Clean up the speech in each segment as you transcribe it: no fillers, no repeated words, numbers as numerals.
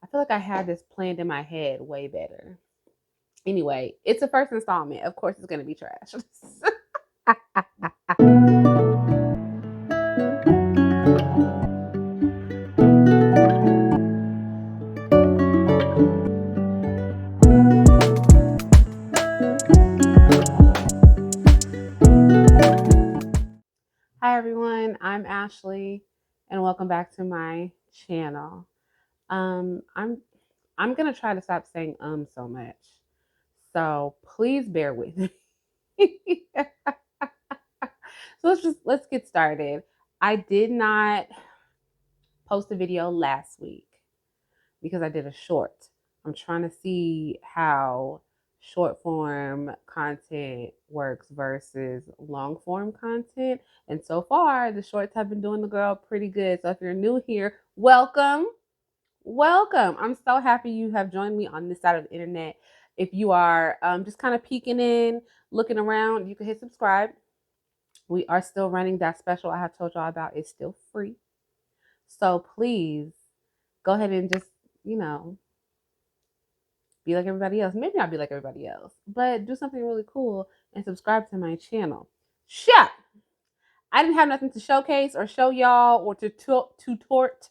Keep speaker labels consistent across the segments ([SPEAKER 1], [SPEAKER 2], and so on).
[SPEAKER 1] I feel like I had this planned in my head way better. Anyway, it's the first installment. Of course, it's going to be trash. Hi, everyone. I'm Ashley, and welcome back to my channel. Um, I'm I'm gonna try to stop saying so much. So please bear with me. So let's get started. I did not post a video last week because I did a short. I'm trying to see how short form content works versus long form content. And so far, the shorts have been doing the girl pretty good. So if you're new here, welcome. Welcome. I'm so happy you have joined me on this side of the internet. If you are just kind of peeking in, looking around, you can hit subscribe. We are still running that special I have told y'all about. It's still free. So please go ahead and just, you know, be like everybody else. Maybe not be like everybody else, but do something really cool and subscribe to my channel. Shut. I didn't have nothing to showcase or show y'all or to tutort.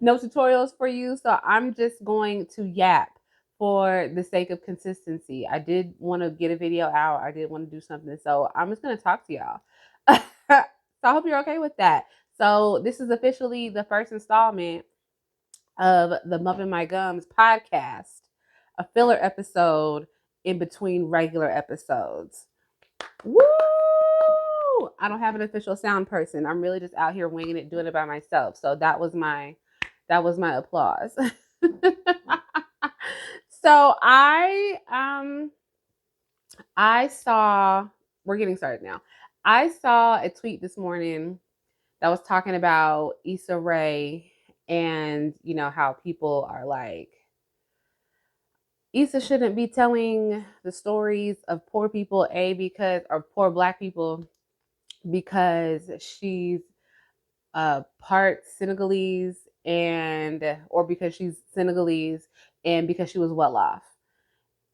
[SPEAKER 1] No tutorials for you. So I'm just going to yap for the sake of consistency. I did want to get a video out. I did want to do something. So I'm just going to talk to y'all. So I hope you're okay with that. So this is officially the first installment of the Muffin My Gums podcast, a filler episode in between regular episodes. Woo! I don't have an official sound person. I'm really just out here winging it, doing it by myself. So that was my applause. So I saw, we're getting started now. I saw a tweet this morning that was talking about Issa Rae and, you know, how people are like, Issa shouldn't be telling the stories of poor people, or poor Black people, because she's part Senegalese or because she's Senegalese and because she was well off.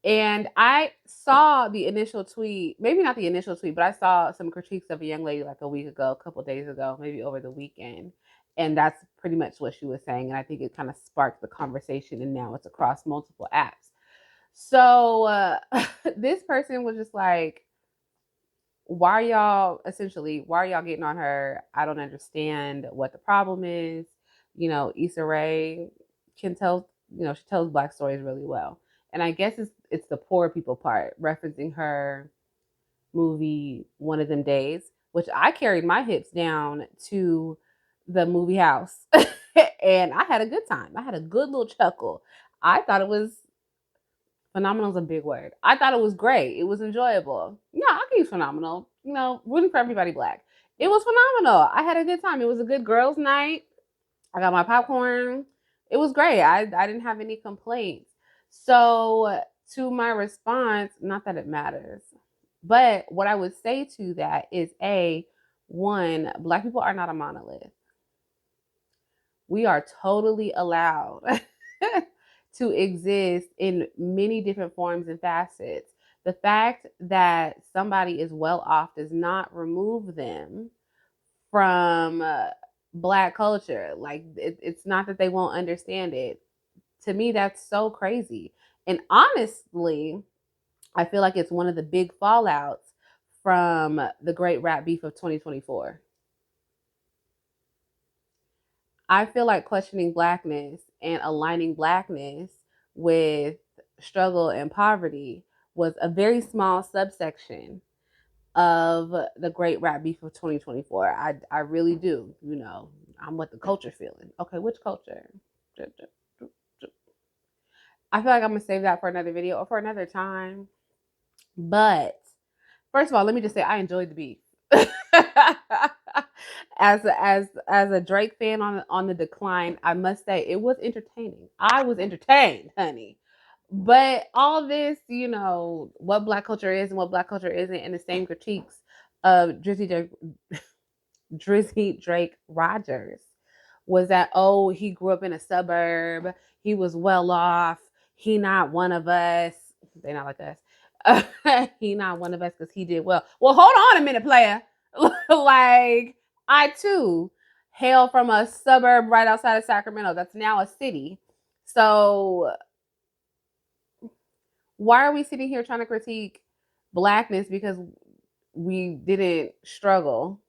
[SPEAKER 1] And I saw the initial tweet, maybe not the initial tweet, but I saw some critiques of a young lady like a week ago, a couple days ago, maybe over the weekend. And that's pretty much what she was saying. And I think it kind of sparked the conversation, and now it's across multiple apps. So this person was just like, why are y'all getting on her? I don't understand what the problem is. You know, Issa Rae can tell, she tells Black stories really well. And I guess it's the poor people part, referencing her movie One of Them Days, which I carried my hips down to the movie house. And I had a good time. I had a good little chuckle. I thought it was phenomenal is a big word. I thought it was great. It was enjoyable. Yeah, I can use phenomenal. You know, rooting for everybody Black. It was phenomenal. I had a good time. It was a good girls' night. I got my popcorn. It was great. I didn't have any complaints. So to my response, not that it matters, but what I would say to that is one, Black people are not a monolith. We are totally allowed to exist in many different forms and facets. The fact that somebody is well off does not remove them from Black culture. Like, it's not that they won't understand it. To me, that's so crazy. And honestly, I feel like it's one of the big fallouts from the great rap beef of 2024. I feel like questioning Blackness and aligning Blackness with struggle and poverty was a very small subsection of the great rap beef of 2024. I really do. You know, I'm what the culture feeling. Okay, which culture? I feel like I'm gonna save that for another video or for another time. But first of all, let me just say I enjoyed the beef. As a Drake fan on the decline, I must say it was entertaining. I was entertained, honey. But all this, you know, what Black culture is and what Black culture isn't, and the same critiques of Drizzy Drake Rogers was that, oh, he grew up in a suburb, he was well off, he not one of us. They not like us. He not one of us because he did well. Well, hold on a minute, player. Like, I too hail from a suburb right outside of Sacramento that's now a city. So why are we sitting here trying to critique blackness because we didn't struggle?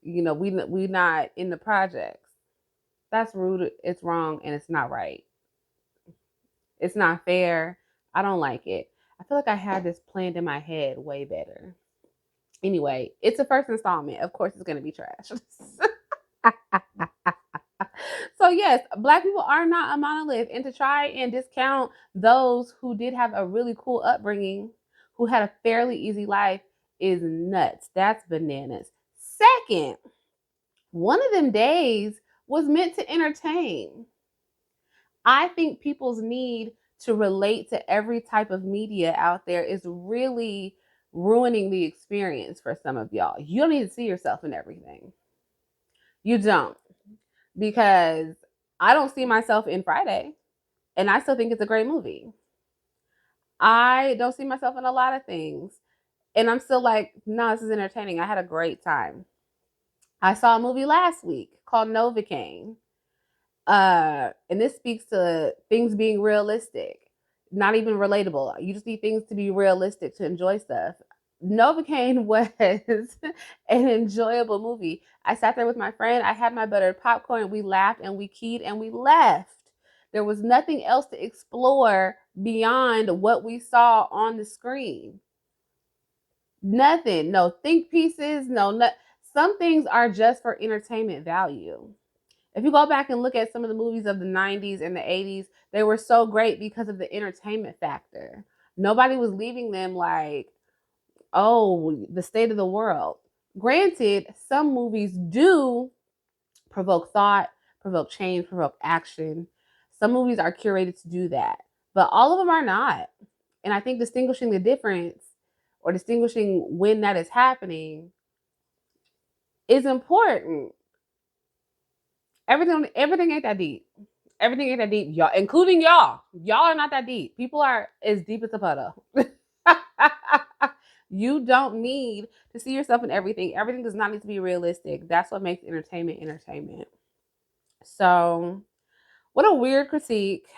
[SPEAKER 1] You know, we not in the projects. That's rude. It's wrong, and it's not right. It's not fair. I don't like it. I feel like I had this planned in my head way better. Anyway, it's a first installment. Of course, it's gonna be trash. So yes, black people are not a monolith, and to try and discount those who did have a really cool upbringing, who had a fairly easy life, is nuts. That's bananas. Second, one of them days was meant to entertain. I think people's need to relate to every type of media out there is really ruining the experience for some of y'all. You don't need to see yourself in everything. You don't. Because I don't see myself in Friday, and I still think it's a great movie. I don't see myself in a lot of things, and I'm still like, no, this is entertaining. I had a great time. I saw a movie last week called Novocaine. And this speaks to things being realistic, not even relatable. You just need things to be realistic to enjoy stuff. Novocaine was an enjoyable movie. I sat there with my friend. I had my buttered popcorn. We laughed and we keyed and we left. There was nothing else to explore beyond what we saw on the screen. Nothing. No think pieces. Some things are just for entertainment value. If you go back and look at some of the movies of the 90s and the 80s, they were so great because of the entertainment factor. Nobody was leaving them like, oh, the state of the world. Granted, some movies do provoke thought, provoke change, provoke action. Some movies are curated to do that, but all of them are not. And I think distinguishing the difference or distinguishing when that is happening is important. Everything ain't that deep. Everything ain't that deep, y'all, including y'all. Y'all are not that deep. People are as deep as a puddle. You don't need to see yourself in everything. Everything does not need to be realistic. That's what makes entertainment entertainment. So, what a weird critique.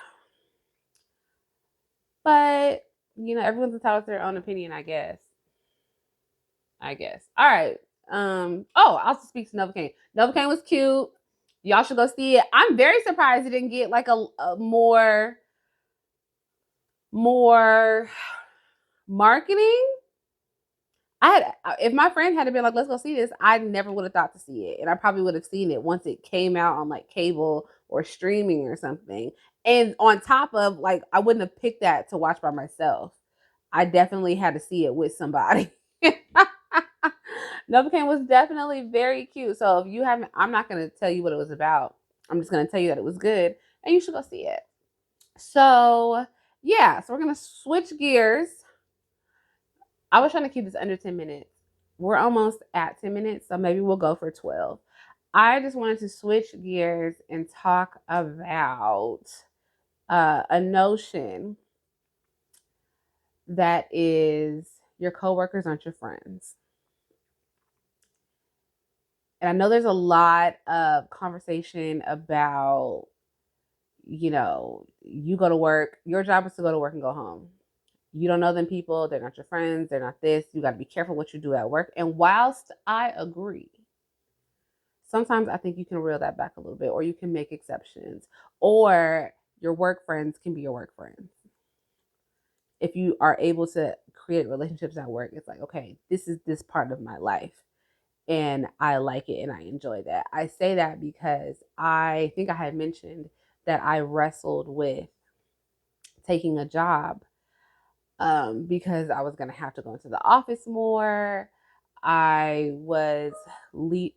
[SPEAKER 1] But, everyone's entitled to their own opinion, I guess. All right. I also speak to Novocaine. Novocaine was cute. Y'all should go see it. I'm very surprised it didn't get like a more marketing. If my friend had been like, let's go see this, I never would have thought to see it. And I probably would have seen it once it came out on like cable or streaming or something. And on top of like, I wouldn't have picked that to watch by myself. I definitely had to see it with somebody. Novocaine was definitely very cute. So if you haven't, I'm not going to tell you what it was about. I'm just going to tell you that it was good and you should go see it. So yeah, so we're going to switch gears. I was trying to keep this under 10 minutes. We're almost at 10 minutes, so maybe we'll go for 12. I just wanted to switch gears and talk about a notion that is your coworkers aren't your friends. And I know there's a lot of conversation about, you go to work, your job is to go to work and go home. You don't know them people, they're not your friends, they're not this. You got to be careful what you do at work. And whilst I agree, sometimes I think you can reel that back a little bit, or you can make exceptions, or your work friends can be your work friends. If you are able to create relationships at work, it's like, okay, this is this part of my life and I like it and I enjoy that. I say that because I think I had mentioned that I wrestled with taking a job because I was going to have to go into the office more. I was I'm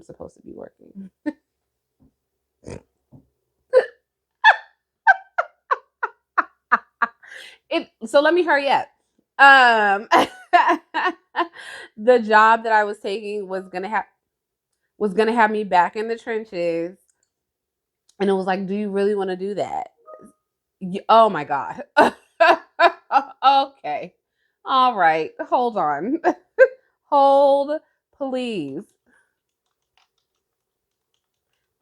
[SPEAKER 1] supposed to be working. So let me hurry up. The job that I was taking was gonna have me back in the trenches, and it was like, do you really want to do that? Oh my god. Okay, all right, hold on. Hold, please.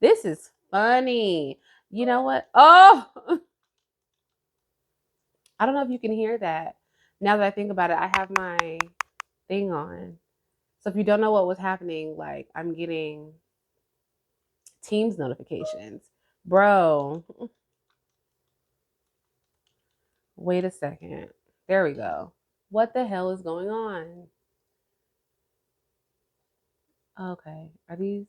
[SPEAKER 1] This is funny. You know what? Oh, I don't know if you can hear that. Now that I think about it, I have my thing on. So if you don't know what was happening, like I'm getting Teams notifications. Bro, wait a second. There we go. What the hell is going on? Okay. Are these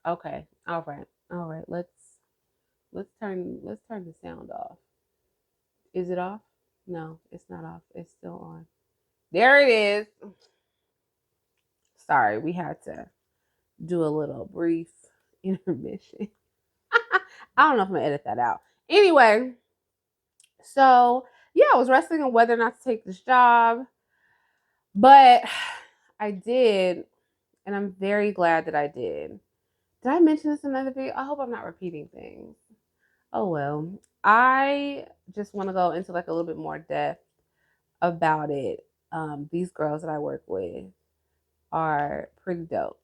[SPEAKER 1] okay. All right. All right. Let's turn the sound off. Is it off? No, it's not off. It's still on. There it is. Sorry, we had to do a little brief intermission. I don't know if I'm gonna edit that out. Anyway, so yeah, I was wrestling on whether or not to take this job, but I did, and I'm very glad that I did. Did I mention this in another video? I hope I'm not repeating things. Oh well. I just want to go into like a little bit more depth about it. These girls that I work with are pretty dope.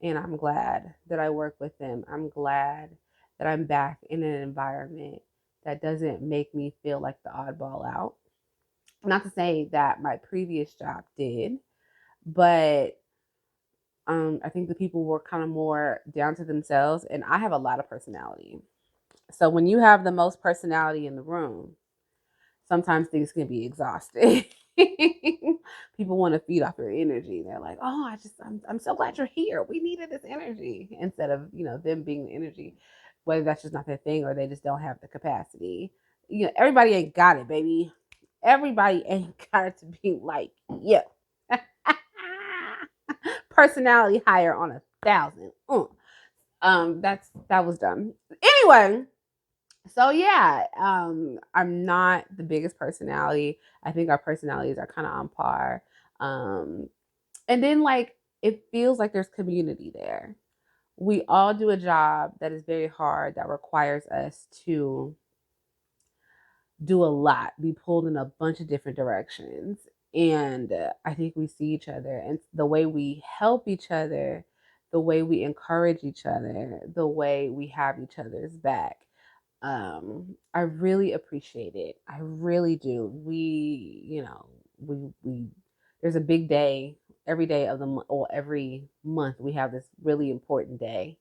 [SPEAKER 1] And I'm glad that I work with them. I'm glad that I'm back in an environment that doesn't make me feel like the oddball out. Not to say that my previous job did, but I think the people were kind of more down to themselves, and I have a lot of personality. So when you have the most personality in the room, sometimes things can be exhausting. People want to feed off your energy. They're like, "Oh, I'm so glad you're here. We needed this energy," instead of them being the energy. Whether that's just not their thing or they just don't have the capacity. Everybody ain't got it, baby. Everybody ain't got it to be like yeah. Personality higher on 1,000. That was dumb. Anyway, so yeah, I'm not the biggest personality. I think our personalities are kind of on par. Um, and then like it feels like there's community there. We all do a job that is very hard that requires us to do a lot, be pulled in a bunch of different directions. And I think we see each other and the way we help each other, the way we encourage each other, the way we have each other's back. I really appreciate it. I really do. We there's a big day every day of the month, or every month we have this really important day,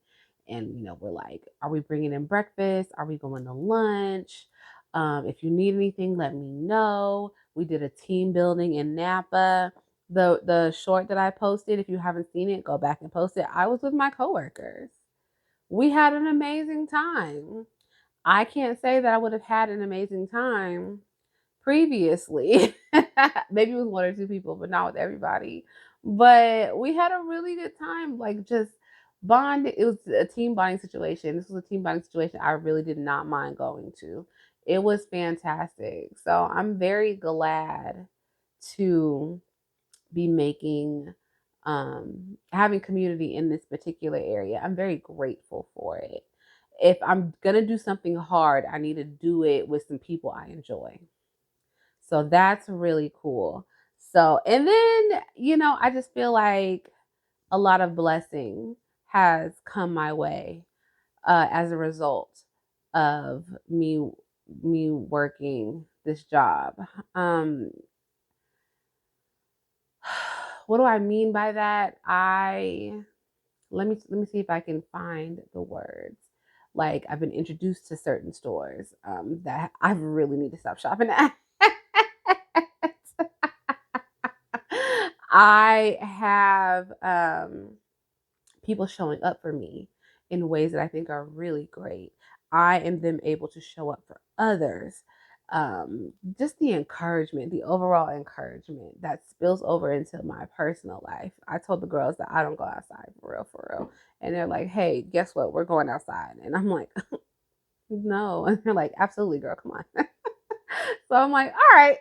[SPEAKER 1] and we're like, are we bringing in breakfast? Are we going to lunch? If you need anything, let me know. We did a team building in Napa. The short that I posted, if you haven't seen it, go back and post it. I was with my coworkers. We had an amazing time. I can't say that I would have had an amazing time previously. Maybe with one or two people, but not with everybody. But we had a really good time, like just bond. It was a team bonding situation. This was a team bonding situation I really did not mind going to. It was fantastic. So I'm very glad to be making having community in this particular area. I'm very grateful for it. If I'm gonna do something hard, I need to do it with some people I enjoy. So that's really cool. So, and then, I just feel like a lot of blessing has come my way as a result of me working this job. Um, what do I mean by that? I let me see if I can find the words. Like I've been introduced to certain stores that I really need to stop shopping at. I have people showing up for me in ways that I think are really great. I am them able to show up for others. Just the encouragement, the overall encouragement that spills over into my personal life. I told the girls that I don't go outside for real, for real. And they're like, hey, guess what? We're going outside. And I'm like, No. And they're like, absolutely, girl, come on. So I'm like, all right,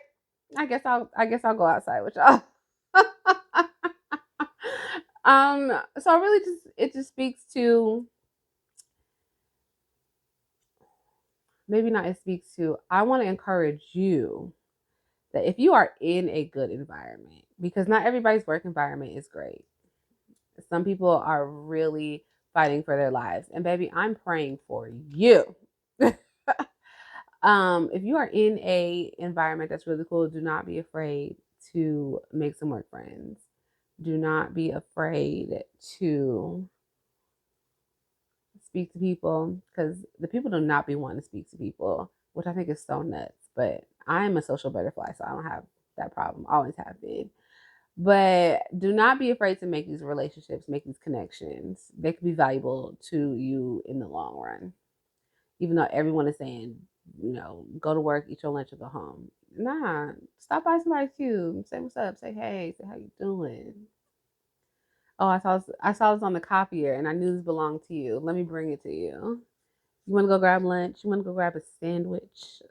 [SPEAKER 1] I guess I'll go outside with y'all. So I really just it just speaks to, maybe not it speaks to, I want to encourage you that if you are in a good environment, because not everybody's work environment is great. Some people are really fighting for their lives. And baby, I'm praying for you. If you are in a environment that's really cool, do not be afraid to make some work friends. Do not be afraid to speak to people, because the people do not be wanting to speak to people, which I think is so nuts. But I'm a social butterfly, so I don't have that problem. Always have been. But do not be afraid to make these relationships, make these connections. They could be valuable to you in the long run. Even though everyone is saying, go to work, eat your lunch, and go home. Nah, stop by somebody's cube, say what's up, say hey, say how you doing. Oh, I saw this on the copier, and I knew this belonged to you. Let me bring it to you. You want to go grab lunch? You want to go grab a sandwich?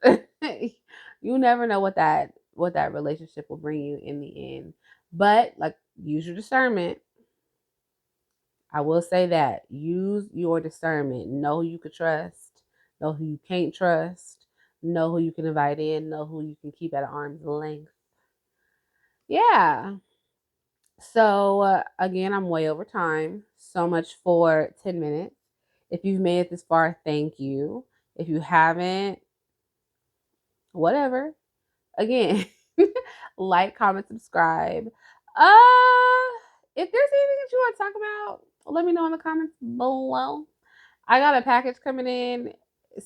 [SPEAKER 1] You never know what that relationship will bring you in the end. But like, use your discernment. I will say that. Use your discernment. Know who you could trust. Know who you can't trust. Know who you can invite in. Know who you can keep at arm's length. Yeah. So, again, I'm way over time. So much for 10 minutes. If you've made it this far, thank you. If you haven't, whatever. Again, like, comment, subscribe. If there's anything that you want to talk about, let me know in the comments below. I got a package coming in,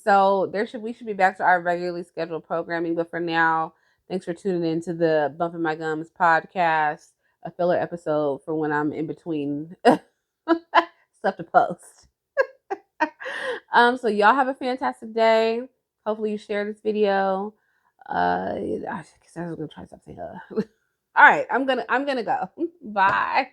[SPEAKER 1] so we should be back to our regularly scheduled programming. But for now, thanks for tuning in to the Bumping My Gums podcast, a filler episode for when I'm in between stuff to post. So y'all have a fantastic day. Hopefully you share this video. I guess I was gonna try something. All right, I'm gonna go. Bye.